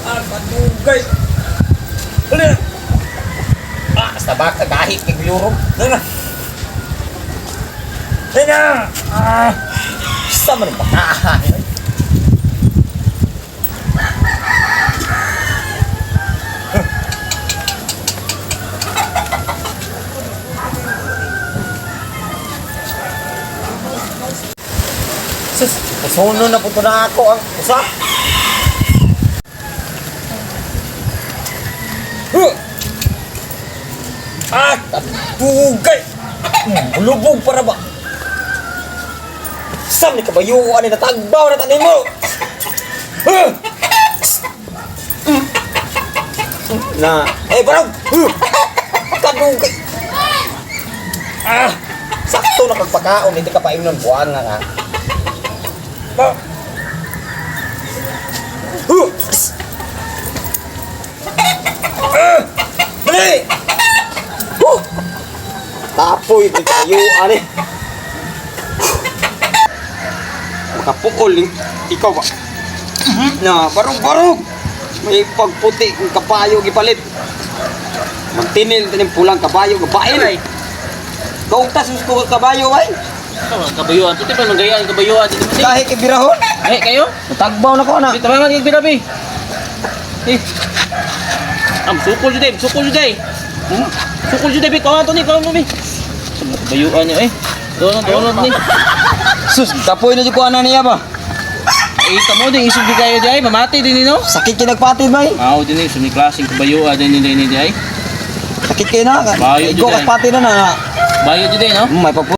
Patugay. Dali na. Basta ba kagahit kay Europe? Dali na. Dali na. Basta man ang bakahan. Sus, kasuno na po ito na ako ang usa. Tatugay! Bulubog para ba? Saan ni kabayuan ni natagbaw na tanin mo? Na, barang! Kadugay! Sakto na kagpakaon, hindi ka pa imnon buwan nga. Dali! Tapoy ito kayo, ani. Makapukol, ikaw ba? Na, barog-barog. May pagputi kung kabayo gipalit. Magtinil tanim pulang kabayo, gabain ay. Kaugtas ko kabayo ay. Kabayuan, ito ba nagayaan kabayuan dito? Kahit ibirahon. Eh, kayo? Natagbaw na ko na. Dito ba nga birabi? Eh. Sukol juday, sukol juday. Sukol juday bit, kawan to ni, kawan mo bi. Kabayuan niyo eh. Doon ni. Sus, tapoy na di ko ana niya ba? Eh, tamo din isog di kayo di ay, mamati din no? Sakit kinagpatid ba eh? Aw din ni, sumi klaseng kabayuan din ni di ay. Sakit kayo na. Bayo Ikaw dyan. kaspatid na na. Bayo juday no? May papu